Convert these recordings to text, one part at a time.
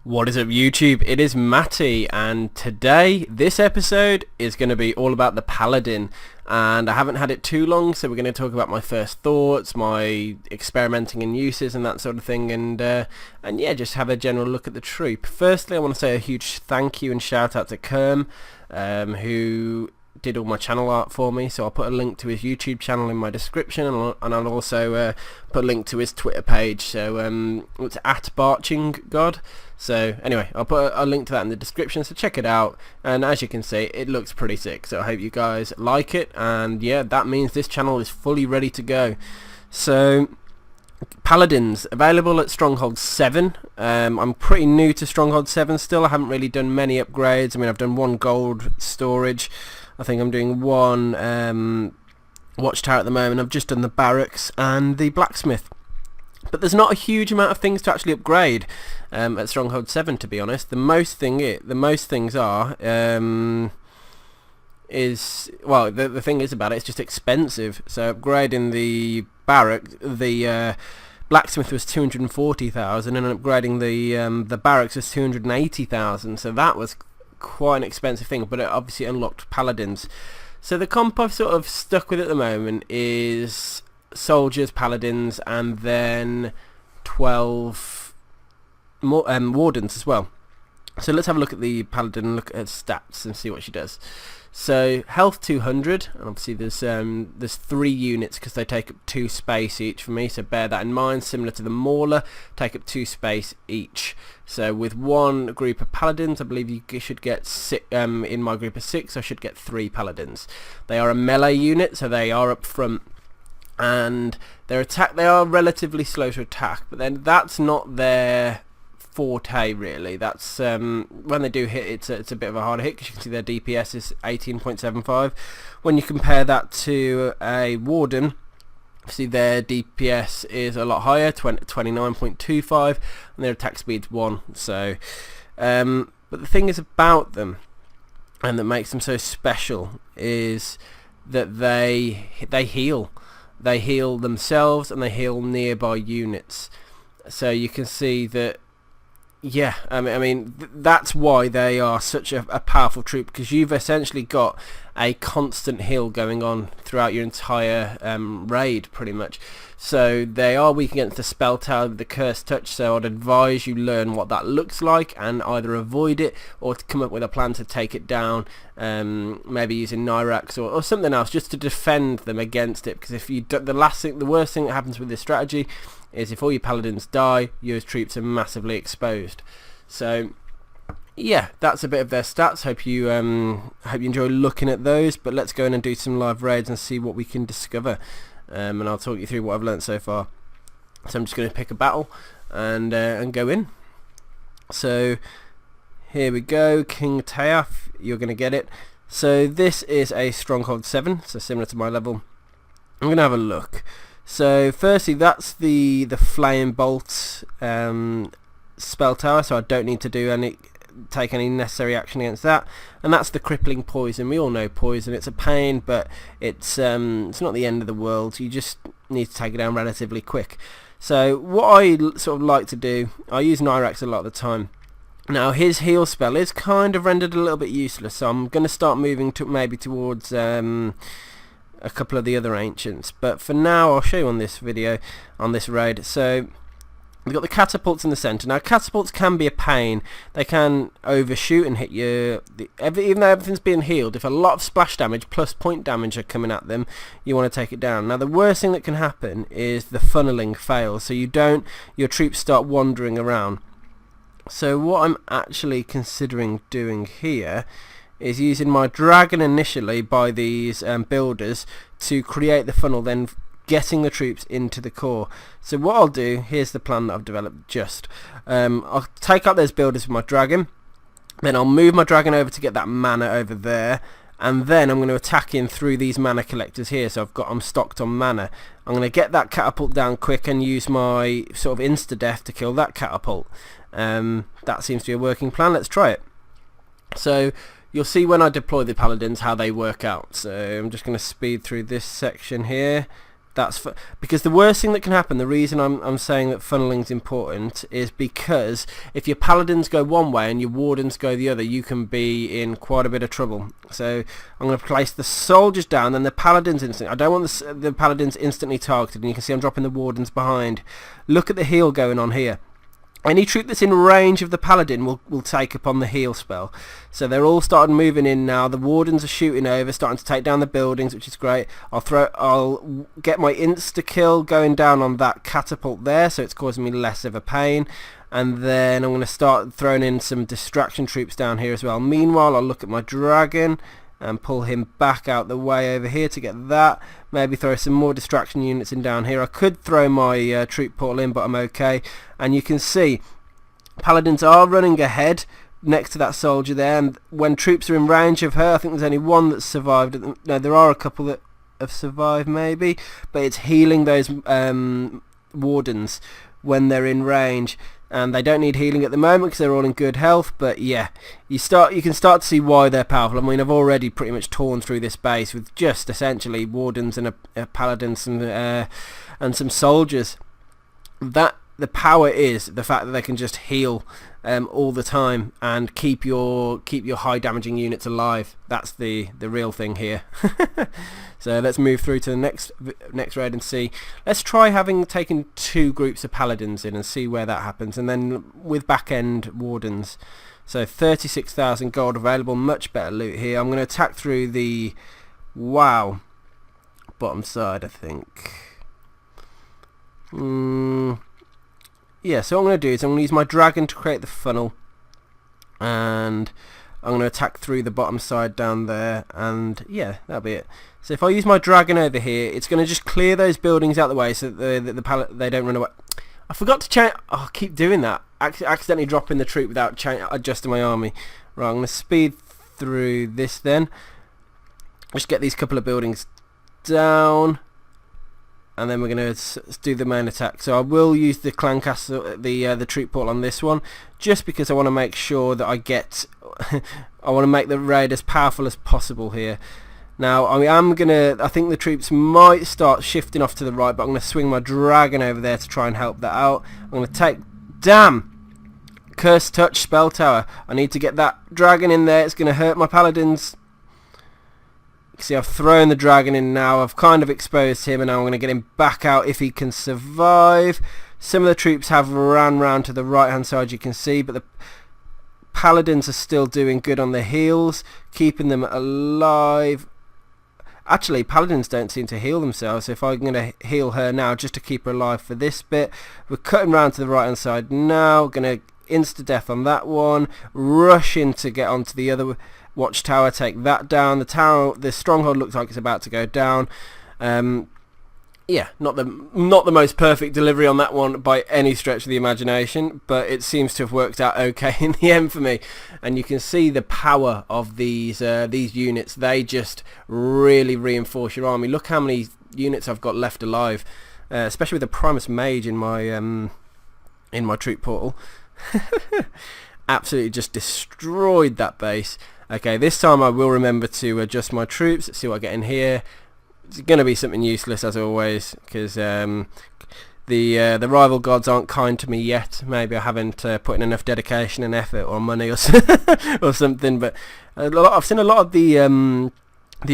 What is up YouTube? It is Matty, and today this episode is going to be all about the Paladin, and I haven't had it too long, so we're going to talk about my first thoughts, my experimenting and uses and that sort of thing, and yeah, just have a general look at the troop. Firstly, I want to say a huge thank you and shout out to Kerm, who did all my channel art for me, so I'll put a link to his YouTube channel in my description, and I'll also put a link to his Twitter page, so it's at @BarchingGod. So anyway, I'll put a link to that in the description, so check it out, and as you can see, it looks pretty sick, so I hope you guys like it, and yeah, that means this channel is fully ready to go. So Paladins, available at Stronghold 7. I'm pretty new to Stronghold 7 still. I haven't really done many upgrades. I mean, I've done one gold storage. I think I'm doing one watchtower at the moment. I've just done the barracks and the blacksmith. But there's not a huge amount of things to actually upgrade at Stronghold 7, to be honest. The most things are the thing is about it, it's just expensive. So upgrading the blacksmith was 240,000, and upgrading the barracks was 280,000. So that was quite an expensive thing, but it obviously unlocked Paladins. So the comp I've sort of stuck with at the moment is soldiers, paladins, and then 12 more wardens as well. So let's have a look at the paladin and look at her stats and see what she does. So health 200, and obviously there's 3 units because they take up 2 space each for me, so bear that in mind. Similar to the mauler, take up 2 space each. So with one group of paladins, I believe you should get in my group of 6 I should get 3 paladins. They are a melee unit, so they are up front, and they are relatively slow to attack, but then that's not their forte really. That's when they do hit, it's a bit of a harder hit, because you can see their DPS is 18.75. When you compare that to a warden, see their DPS is a lot higher, 29.25, and their attack speed's 1. So but the thing is about them, and that makes them so special, is that they heal. They heal themselves and they heal nearby units. So you can see that, yeah, I mean that's why they are such a powerful troop, because you've essentially got a constant heal going on throughout your entire raid pretty much. So they are weak against the spell tower with the cursed touch, so I'd advise you learn what that looks like and either avoid it or to come up with a plan to take it down, maybe using Nyrax or something else just to defend them against it, because if you do, the worst thing that happens with this strategy is if all your paladins die, your troops are massively exposed. So yeah, that's a bit of their stats. Hope you enjoy looking at those, but let's go in and do some live raids and see what we can discover, and I'll talk you through what I've learnt so far. So I'm just going to pick a battle and go in. So here we go, King Teaf, you're going to get it. So this is a Stronghold 7, so similar to my level. I'm going to have a look. So firstly, that's the Flame Bolt spell tower, so I don't need to take any necessary action against that. And that's the Crippling Poison. We all know poison, it's a pain, but it's not the end of the world. You just need to take it down relatively quick. So what I sort of like to do, I use Nyrax a lot of the time. Now his heal spell is kind of rendered a little bit useless, so I'm going to start moving to maybe towards a couple of the other ancients, but for now I'll show you on this video, on this raid. So we've got the catapults in the centre. Now catapults can be a pain. They can overshoot and hit you, even though everything's being healed. If a lot of splash damage plus point damage are coming at them, you want to take it down. Now the worst thing that can happen is the funneling fails, so your troops start wandering around. So what I'm actually considering doing here is using my dragon initially by these builders to create the funnel, then getting the troops into the core. So what I'll do, here's the plan that I've developed just. I'll take out those builders with my dragon, then I'll move my dragon over to get that mana over there, and then I'm going to attack in through these mana collectors here, so I'm stocked on mana. I'm going to get that catapult down quick and use my sort of insta-death to kill that catapult. That seems to be a working plan. Let's try it. So you'll see when I deploy the paladins how they work out. So I'm just going to speed through this section here. because the worst thing that can happen, the reason I'm saying that funneling is important, is because if your paladins go one way and your wardens go the other, you can be in quite a bit of trouble. So I'm going to place the soldiers down, then the paladins instantly. I don't want the paladins instantly targeted, and you can see I'm dropping the wardens behind. Look at the heal going on here. Any troop that's in range of the paladin will take upon the heal spell. So they're all starting moving in now. The wardens are shooting over, starting to take down the buildings, which is great. I'll get my insta kill going down on that catapult there, so it's causing me less of a pain. And then I'm going to start throwing in some distraction troops down here as well. Meanwhile, I'll look at my dragon and pull him back out the way over here to get that. Maybe throw some more distraction units in down here. I could throw my troop portal in, but I'm okay. And you can see paladins are running ahead next to that soldier there, and when troops are in range of her, I think there's only one that's survived. No, there are a couple that have survived maybe, but it's healing those wardens when they're in range. And they don't need healing at the moment because they're all in good health. But yeah, you can start to see why they're powerful. I mean, I've already pretty much torn through this base with just essentially wardens and a paladin and some soldiers. That the power is the fact that they can just heal all the time and keep your high damaging units alive. That's the real thing here. So let's move through to the next raid and see. Let's try having taken 2 groups of paladins in and see where that happens, and then with back end wardens. So 36,000 gold available, much better loot here. I'm going to attack through the bottom side, I think. Yeah, so what I'm going to do is I'm going to use my dragon to create the funnel, and I'm going to attack through the bottom side down there, and yeah, that'll be it. So if I use my dragon over here, it's going to just clear those buildings out of the way so that they don't run away. I forgot to change. Oh, I keep doing that. Accidentally dropping the troop without adjusting my army. Right, I'm going to speed through this then. Just get these couple of buildings down, and then we're going to do the main attack. So I will use the clan castle, the troop portal on this one, just because I want to make sure that I get I want to make the raid as powerful as possible here. Now I think the troops might start shifting off to the right, but I'm going to swing my dragon over there to try and help that out. I'm going to take Curse Touch spell tower. I need to get that dragon in there. It's going to hurt my paladins. You see, I've thrown the dragon in now. I've kind of exposed him, and now I'm going to get him back out if he can survive. Some of the troops have ran round to the right hand side, you can see, but the paladins are still doing good on the heals, keeping them alive. Actually, paladins don't seem to heal themselves, so if I'm going to heal her now just to keep her alive for this bit. We're cutting round to the right hand side now. Going to insta-death on that one. Rush in to get onto the other watchtower, take that down. The stronghold looks like it's about to go down. Yeah, not the most perfect delivery on that one by any stretch of the imagination, but it seems to have worked out okay in the end for me. And you can see the power of these units. They just really reinforce your army. Look how many units I've got left alive, especially with the Primus Mage in my troop portal. Absolutely just destroyed that base. Okay, this time I will remember to adjust my troops. Let's see what I get in here. It's going to be something useless as always, because the rival gods aren't kind to me yet. Maybe I haven't put in enough dedication and effort or money or something. But I've seen a lot of the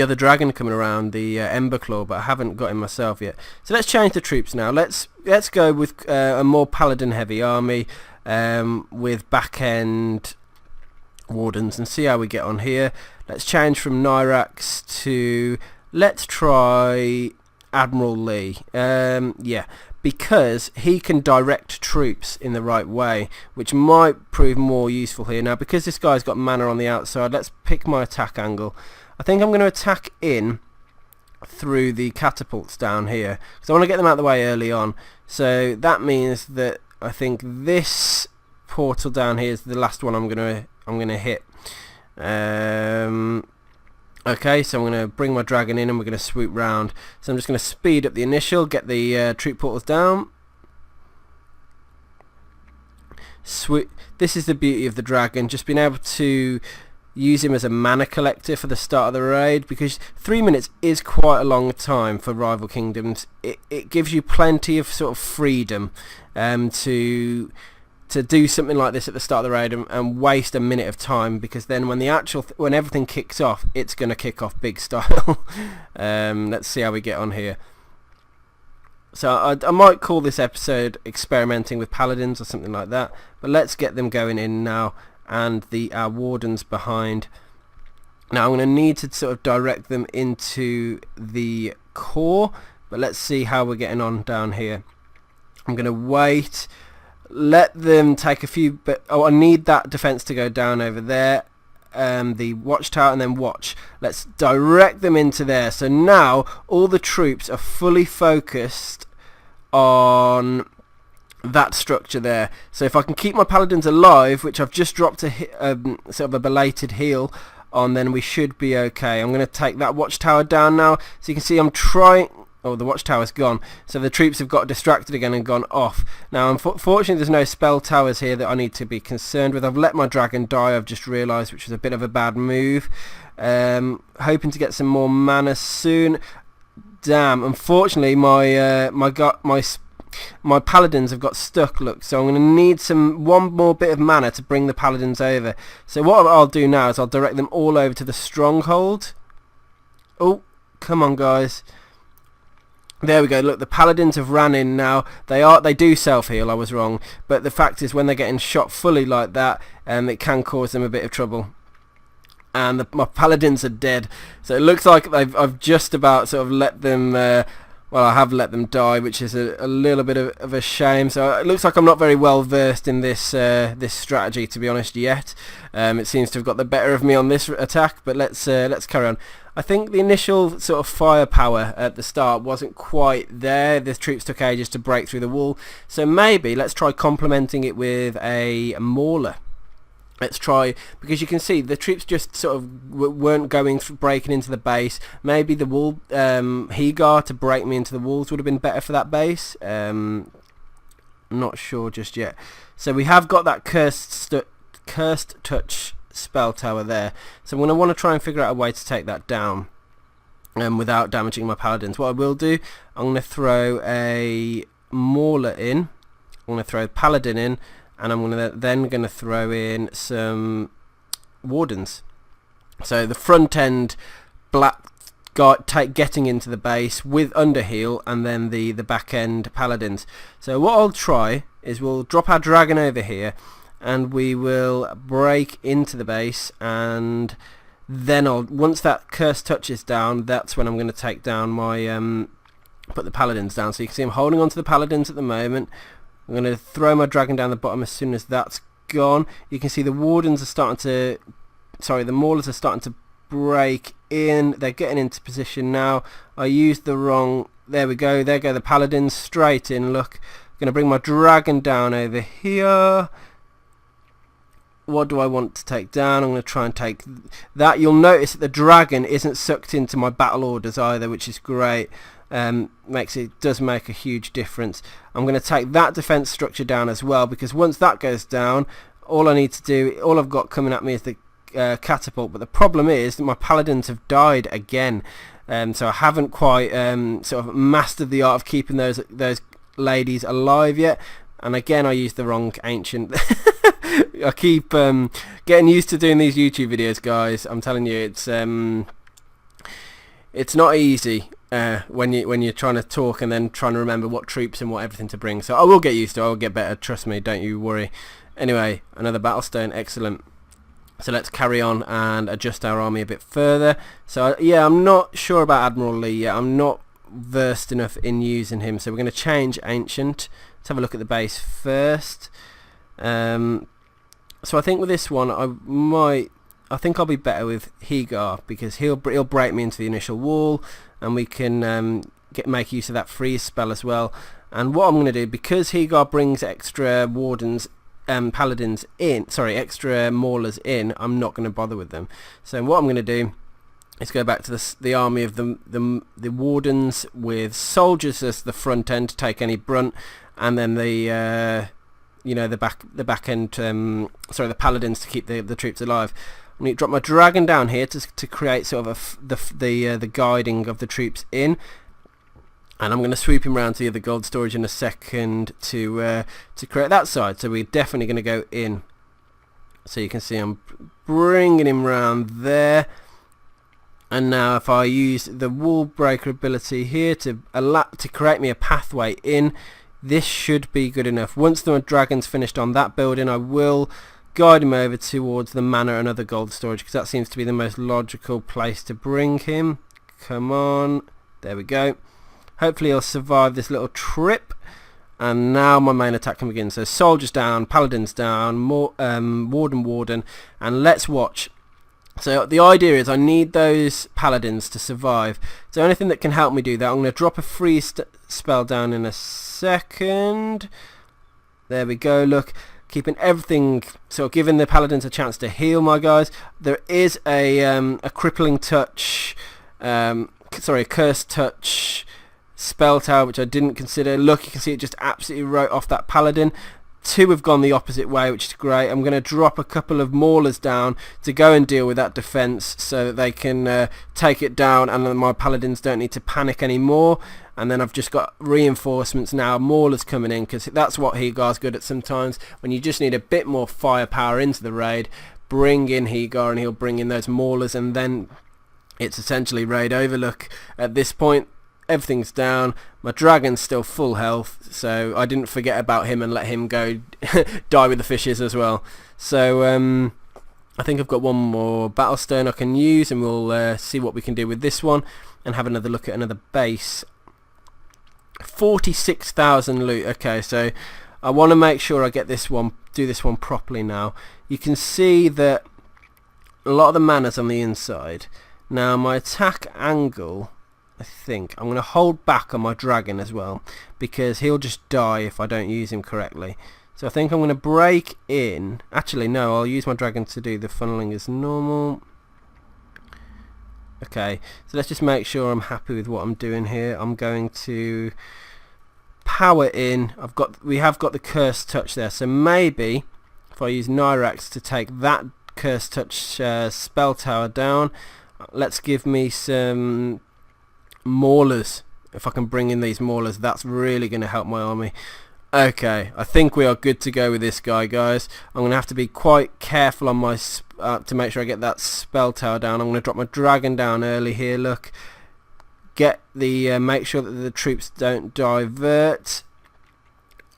other dragon coming around, the Ember Claw, but I haven't got him myself yet. So let's change the troops now. Let's go with a more paladin heavy army with back end wardens and see how we get on here. Let's change from Nyrax to, let's try Admiral Lee. Yeah, because he can direct troops in the right way, which might prove more useful here. Now, because this guy's got mana on the outside, let's pick my attack angle. I think I'm going to attack in through the catapults down here, because I want to get them out of the way early on. So that means that I think this portal down here is the last one I'm going to hit. Okay, so I'm going to bring my dragon in and we're going to swoop round. So I'm just going to speed up the initial, get the troop portals down. Swoop. This is the beauty of the dragon, just being able to use him as a mana collector for the start of the raid, because 3 minutes is quite a long time for rival kingdoms. It gives you plenty of sort of freedom to do something like this at the start of the raid and waste a minute of time, because then when when everything kicks off, it's going to kick off big style. Let's see how we get on here. So I might call this episode experimenting with Paladins or something like that, but let's get them going in now, and our wardens behind. Now I'm going to need to sort of direct them into the core, but let's see how we're getting on down here. I'm going to wait, let them take a few, I need that defense to go down over there, the watchtower, and then watch. Let's direct them into there. So now all the troops are fully focused on that structure there. So if I can keep my paladins alive, which I've just dropped a sort of a belated heal on, then we should be okay. I'm going to take that watchtower down now. So you can see I'm trying... Oh, the watchtower's gone. So the troops have got distracted again and gone off. Now, unfortunately, there's no spell towers here that I need to be concerned with. I've let my dragon die, I've just realised, which was a bit of a bad move. Hoping to get some more mana soon. Damn, unfortunately, my paladins have got stuck, look. So I'm going to need one more bit of mana to bring the paladins over. So what I'll do now is I'll direct them all over to the stronghold. Oh, come on, guys. There we go. Look, the paladins have ran in now. They do self-heal, I was wrong. But the fact is, when they're getting shot fully like that, it can cause them a bit of trouble. And my paladins are dead. So it looks like I've just about sort of let them... well, I have let them die, which is a little bit of a shame. So it looks like I'm not very well versed in this this strategy, to be honest, yet. It seems to have got the better of me on this attack, but let's carry on. I think the initial sort of firepower at the start wasn't quite there. The troops took ages to break through the wall. So maybe let's try complementing it with a mauler. Let's try, because you can see the troops just sort of weren't breaking into the base. Maybe the wall Hegar to break me into the walls would have been better for that base. I'm not sure just yet. So we have got that cursed touch spell tower there. So I'm going to want to try and figure out a way to take that down without damaging my paladins. What I will do, I'm going to throw a mauler in. I'm going to throw a paladin in. And I'm then going to throw in some wardens. So the front end black guy getting into the base with underheal, and then the back end paladins. So what I'll try is we'll drop our dragon over here, and we will break into the base, and then once that curse touches down, that's when I'm going to take down my put the paladins down. So you can see I'm holding on to the paladins at the moment. I'm going to throw my dragon down the bottom as soon as that's gone. You can see the wardens are starting to... Sorry, the maulers are starting to break in. They're getting into position now. I used the wrong... There we go. There go the paladins straight in. Look. I'm going to bring my dragon down over here. What do I want to take down? I'm going to try and take that. You'll notice that the dragon isn't sucked into my battle orders either, which is great. Does make a huge difference. I'm going to take that defense structure down as well, because once that goes down, all I've got coming at me is the catapult. But the problem is that my paladins have died again, so I haven't quite sort of mastered the art of keeping those ladies alive yet. And again, I used the wrong ancient. I keep getting used to doing these YouTube videos, guys. I'm telling you, it's not easy. When you're trying to talk and then trying to remember what troops and what everything to bring. So I will get used to it. I will get better, trust me, don't you worry. Anyway, another battlestone, excellent. So let's carry on and adjust our army a bit further. So yeah, I'm not sure about Admiral Lee yet. I'm not versed enough in using him. So we're going to change ancient. Let's have a look at the base first. So I think with this one I think I'll be better with Hegar, because he'll break me into the initial wall, and we can make use of that freeze spell as well. And what I'm going to do, because Hegar brings extra wardens, paladins in, sorry, extra maulers in, I'm not going to bother with them. So what I'm going to do is go back to the army of the wardens with soldiers as the front end to take any brunt, and then the back end, the paladins to keep the troops alive. I'm going to drop my dragon down here to create sort of the guiding of the troops in. And I'm going to sweep him round to the other gold storage in a second to create that side. So we're definitely going to go in. So you can see I'm bringing him round there. And now if I use the wall breaker ability here to create me a pathway in, this should be good enough. Once the dragon's finished on that building, I will guide him over towards the manor and other gold storage, because that seems to be the most logical place to bring him. Come on. There we go. Hopefully he'll survive this little trip. And now my main attack can begin. So soldiers down, paladins down, warden, and let's watch. So the idea is I need those paladins to survive. So anything that can help me do that, I'm going to drop a free spell down in a second. There we go, look. Keeping everything, so giving the paladins a chance to heal, my guys. There is a crippling touch, a cursed touch spell tower, which I didn't consider. Look, you can see it just absolutely wrote off that paladin. Two have gone the opposite way, which is great. I'm going to drop a couple of maulers down to go and deal with that defense so that they can take it down, and then my paladins don't need to panic anymore. And then I've just got reinforcements now, maulers coming in, because that's what Hegar's good at sometimes. When you just need a bit more firepower into the raid, bring in Hegar and he'll bring in those maulers, and then it's essentially raid over. Look, at this point, everything's down. My dragon's still full health, so I didn't forget about him and let him go die with the fishes as well. So I think I've got one more battlestone I can use, and we'll see what we can do with this one and have another look at another base. 46,000 loot. Okay, so I want to make sure I get this one, do this one properly now. You can see that a lot of the mana's on the inside. Now my attack angle, I think I'm going to hold back on my dragon as well, because he'll just die if I don't use him correctly. So I think I'm going to break in. Actually no, I'll use my dragon to do the funneling as normal. Okay, so let's just make sure I'm happy with what I'm doing here. I'm going to power in. We have got the cursed touch there, so maybe if I use Nyrax to take that cursed touch spell tower down, let's give me some maulers. If I can bring in these maulers, that's really going to help my army. Okay, I think we are good to go with this guy, guys. I'm going to have to be quite careful on my to make sure I get that spell tower down. I'm going to drop my dragon down early here. Look, get the make sure that the troops don't divert.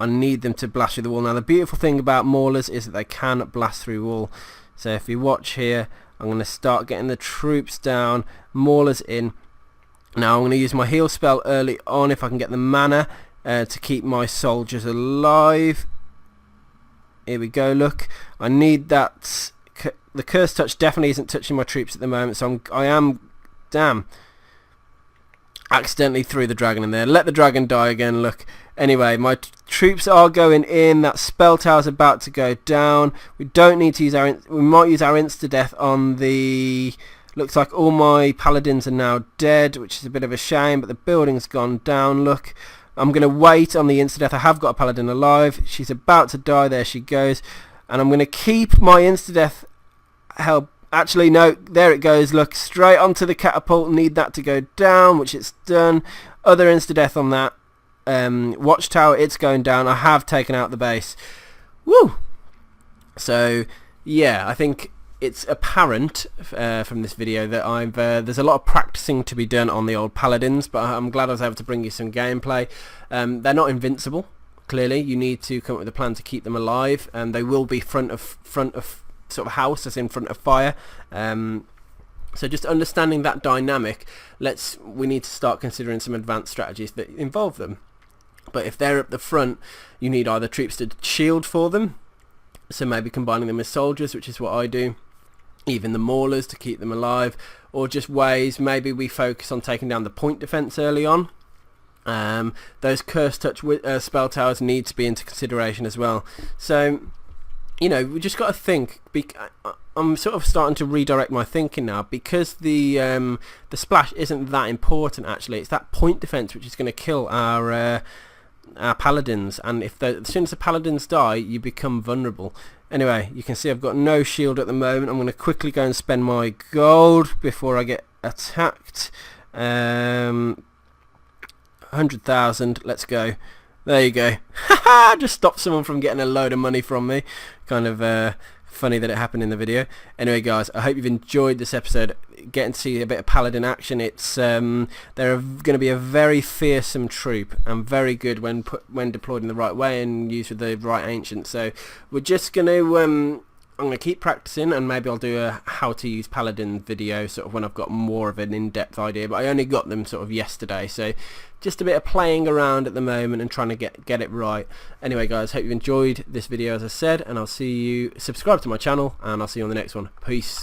I need them to blast through the wall. Now the beautiful thing about maulers is that they can blast through wall. So if you watch here, I'm going to start getting the troops down, maulers in. Now I'm going to use my heal spell early on if I can get the mana to keep my soldiers alive. Here we go. Look, I need that. The curse touch definitely isn't touching my troops at the moment, so I am accidentally threw the dragon in there. Let the dragon die again. Look, anyway, my troops are going in. That spell tower's about to go down. We don't need to use we might use our insta death on the. Looks like all my paladins are now dead, which is a bit of a shame, but the building's gone down. Look, I'm going to wait on the insta-death. I have got a paladin alive. She's about to die. There she goes. And I'm going to keep my insta-death held. Actually, no, there it goes. Look, straight onto the catapult. Need that to go down, which it's done. Other insta-death on that. Watchtower, it's going down. I have taken out the base. Woo! So, yeah, I think it's apparent from this video that there's a lot of practicing to be done on the old paladins, but I'm glad I was able to bring you some gameplay. They're not invincible. Clearly, you need to come up with a plan to keep them alive, and they will be front of sort of house, as in front of fire. So just understanding that dynamic, we need to start considering some advanced strategies that involve them. But if they're at the front, you need either troops to shield for them, so maybe combining them with soldiers, which is what I do. Even the maulers to keep them alive, or just ways maybe we focus on taking down the point defense early on. Those curse touch spell towers need to be into consideration as well. So, you know, we just got to think. I'm sort of starting to redirect my thinking now, because the splash isn't that important actually. It's that point defense which is going to kill our our Paladins, and as soon as the Paladins die, you become vulnerable. Anyway, you can see I've got no shield at the moment. I'm going to quickly go and spend my gold before I get attacked. 100,000, let's go. There you go. Haha, just stopped someone from getting a load of money from me. Kind of funny that it happened in the video. Anyway guys, I hope you've enjoyed this episode, getting to see a bit of Paladin action. It's they're going to be a very fearsome troop and very good when deployed in the right way and used with the right ancient. So we're just going to I'm going to keep practicing, and maybe I'll do a how to use Paladin video sort of when I've got more of an in-depth idea, but I only got them sort of yesterday, so just a bit of playing around at the moment and trying to get it right. Anyway guys, hope you enjoyed this video as I said, and I'll see you, subscribe to my channel, and I'll see you on the next one. Peace.